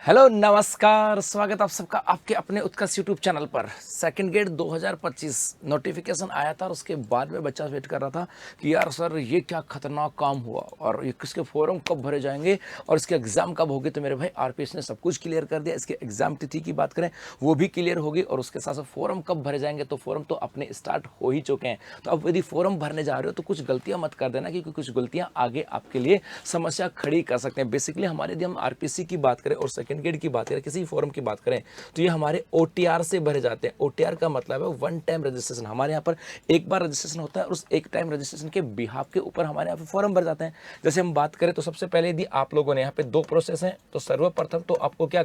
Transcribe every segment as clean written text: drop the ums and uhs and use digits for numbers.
Hello नमस्कार, स्वागत आप सबका आपके अपने उत्कर्ष यूट्यूब चैनल पर। सेकंड गेट 2025 नोटिफिकेशन आया था और उसके बाद में बच्चा वेट कर रहा था कि यार सर ये क्या खतरनाक काम हुआ और ये किसके फॉर्म कब भरे जाएंगे और इसके एग्ज़ाम कब होगी। तो मेरे भाई आरपीएस ने सब कुछ क्लियर कर दिया। इसके एग्ज़ाम तिथि की बात करें वो भी क्लियर होगी और उसके साथ साथ फॉर्म कब भरे जाएंगे, तो फॉर्म तो अपने स्टार्ट हो ही चुके हैं। तो अब यदि फॉर्म भरने जा रहे हो तो कुछ गलतियाँ मत कर देना, क्योंकि कुछ गलतियाँ आगे आपके लिए समस्या खड़ी कर सकते हैं। बेसिकली हमारे यदि हम आरपीसी की बात करें और सेकंड गेट की बात करें, किसी फॉर्म की बात करें, तो ये हमारे ओटीआर से भरे जाते हैं। ओटीआर का मतलब है वन टाइम रजिस्ट्रेशन। हमारे यहाँ पर एक बार रजिस्ट्रेशन होता है और उस एक टाइम रजिस्ट्रेशन के बिहाफ के ऊपर हमारे यहाँ पे फॉर्म भर जाते हैं। जैसे हम बात करें तो सबसे पहले यदि आप लोगों ने यहाँ पे दो प्रोसेस हैं, तो सर्वप्रथम तो आपको क्या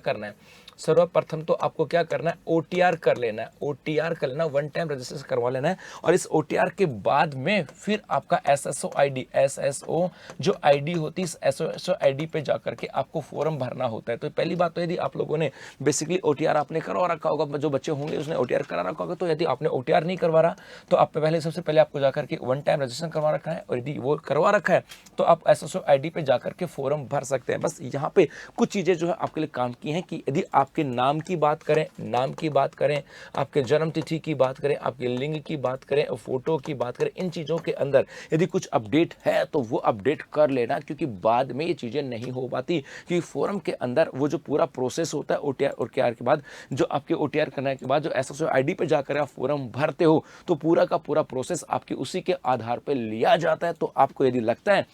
करना है, ओटीआर कर लेना है। ओटीआर कर लेना, वन टाइम रजिस्ट्रेशन करवा लेना है और इस ओटीआर के बाद में फिर आपका एसएसओ आईडी, एसएसओ जो आईडी होती है, इस एसएसओ आईडी पे जाकर के आपको फॉर्म भरना होता है। तो पहली बात तो यदि आप लोगों ने बेसिकली ओटीआर आपने करवा रखा होगा, जो बच्चे होंगे उसने ओटीआर करा रखा होगा। तो यदि आपने ओटीआर नहीं करवा रहा तो आप पहले सबसे पहले आपको जाकर के वन टाइम रजिस्ट्रेशन करवा रखा है, और यदि वो करवा रखा है तो आप एसएसओ आईडी पे जाकर के फॉर्म भर सकते हैं। बस यहाँ पे कुछ चीज़ें जो है आपके लिए काम की हैं कि यदि आपके नाम की बात करें, आपके जन्म तिथि की बात करें, आपके लिंग की बात करें, फोटो की बात करें, इन चीज़ों के अंदर यदि कुछ अपडेट है तो वो अपडेट कर लेना, क्योंकि बाद में ये चीज़ें नहीं हो पाती। कि फॉर्म के अंदर वो जो पूरा प्रोसेस होता है ओटीआर के बाद, जो आपके ओटीआर करने के बाद जो एसएसओ आईडी पे जाकर आप फॉर्म भरते हो, तो पूरा का पूरा प्रोसेस आपके उसी के आधार पर लिया जाता है। तो आपको यदि लगता है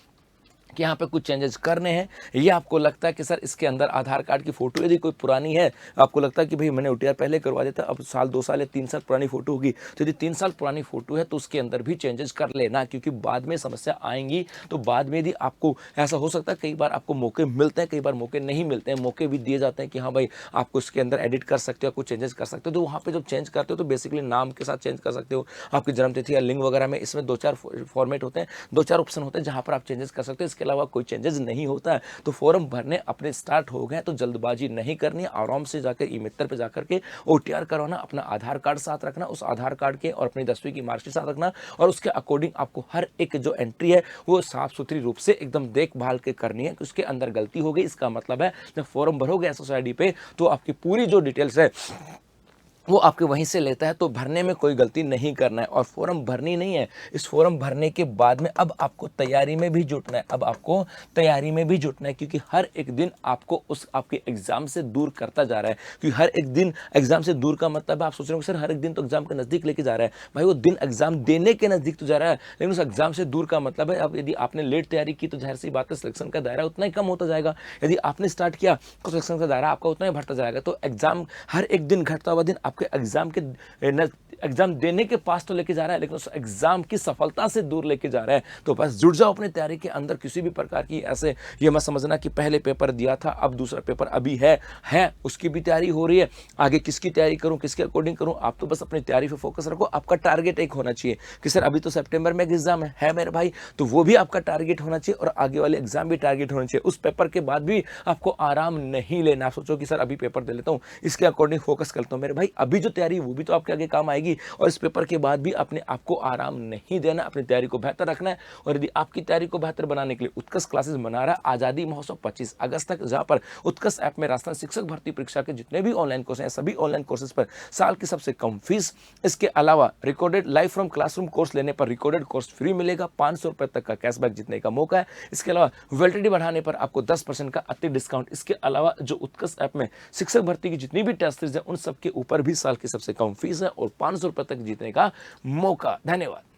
कि यहाँ पे कुछ चेंजेस करने हैं, ये आपको लगता है कि सर इसके अंदर आधार कार्ड की फ़ोटो यदि कोई पुरानी है, आपको लगता है कि भाई मैंने ओटीआर पहले करवा दिया था, अब साल 2 साल या 3 साल पुरानी फ़ोटो होगी, तो यदि 3 साल पुरानी फ़ोटो है तो उसके अंदर भी चेंजेस कर लेना, क्योंकि बाद में समस्या आएंगी। तो बाद में यदि आपको ऐसा हो सकता है, कई बार आपको मौके मिलते हैं, कई बार मौके नहीं मिलते हैं। मौके भी दिए जाते हैं कि हाँ भाई आपको इसके अंदर एडिट कर सकते हो, कुछ चेंजेस कर सकते हो। तो वहाँ पर जब चेंज करते हो तो बेसिकली नाम के साथ चेंज कर सकते हो, आपकी जन्मतिथि या लिंग वगैरह में, इसमें 2-4 फॉर्मेट होते हैं, 2-4 ऑप्शन होते हैं जहाँ पर आप चेंजेस कर सकते हो। इसके अलावा कोई चेंजेस नहीं होता है। तो फॉर्म भरने अपने स्टार्ट हो गए, तो जल्दबाजी नहीं करनी, आराम से जाकर ई मित्र पे जाकर के ओटीआर करवाना, अपना आधार कार्ड साथ रखना, उस आधार कार्ड के और अपनी 10वीं की मार्कशीट साथ रखना, और उसके अकॉर्डिंग आपको हर एक जो एंट्री है वो साफ सुथरी रूप से एकदम देखभाल के करनी है कि उसके अंदर गलती हो गई। इसका मतलब है जब फॉर्म भरोगे एसएसओ आईडी पे तो आपकी पूरी जो डिटेल्स है वो आपके वहीं से लेता है। तो भरने में कोई गलती नहीं करना है और फॉर्म भरनी नहीं है। इस फॉर्म भरने के बाद में अब आपको तैयारी में भी जुटना है, क्योंकि हर एक दिन आपको उस आपके एग्जाम से दूर करता जा रहा है। क्योंकि हर एक दिन एग्जाम से दूर का मतलब है, आप सोच रहे हो सर हर एक दिन तो एग्जाम के नज़दीक लेके जा रहा है, भाई वो दिन एग्जाम देने के नज़दीक तो जा रहा है, लेकिन उस एग्जाम से दूर का मतलब है अब यदि आपने लेट तैयारी की तो जाहिर सी बात है सिलेक्शन का दायरा उतना ही कम होता जाएगा। यदि आपने स्टार्ट किया तो सिलेक्शन का दायरा आपका उतना ही बढ़ता जाएगा। तो एग्जाम हर एक दिन घटता हुआ दिन आपके एग्जाम देने के पास तो लेके जा रहा है, लेकिन उस एग्जाम की सफलता से दूर लेके जा रहा है। तो बस जुड़ जाओ अपनी तैयारी के अंदर। किसी भी प्रकार की ऐसे ये मत समझना कि पहले पेपर दिया था अब दूसरा पेपर अभी है उसकी भी तैयारी हो रही है, आगे किसकी तैयारी करूं, किसके अकॉर्डिंग करूं। आप तो बस अपनी तैयारी पे फोकस रखो। आपका टारगेट एक होना चाहिए कि सर अभी तो सितंबर में एग्जाम है मेरे भाई, तो वो भी आपका टारगेट होना चाहिए और आगे वाले एग्जाम भी टारगेट होना चाहिए। उस पेपर के बाद भी आपको आराम नहीं लेना। आप सोचो कि सर अभी पेपर दे लेता हूं, इसके अकॉर्डिंग फोकस करता हूं, मेरे भाई अभी जो तैयारी वो भी तो आपके आगे काम आएगी। और इस पेपर के बाद भी अपने आपको आराम नहीं देना, अपनी तैयारी को बेहतर रखना है। और यदि आपकी तैयारी को बेहतर बनाने के लिए उत्कर्ष क्लासेस मना रहा है आजादी महोत्सव 25 अगस्त तक, जहां पर उत्कर्ष ऐप में राजस्थान शिक्षक भर्ती परीक्षा के जितने भी ऑनलाइन कोर्स हैं, सभी ऑनलाइन कोर्सेज पर साल की सबसे कम फीस। इसके अलावा recorded live from classroom course लेने पर रिकॉर्डेड कोर्स फ्री मिलेगा, 500 रुपए तक का कैशबैक जीतने का मौका है। इसके अलावा वैलिडिटी बढ़ाने पर आपको 10% का अतिरिक्त डिस्काउंट। इसके अलावा जो उत्कर्ष ऐप में शिक्षक भर्ती की जितनी भी टेस्ट सीरीज है उन सबके ऊपर भी साल की सबसे कम फीस है और 500 रुपए तक जीतने का मौका। धन्यवाद।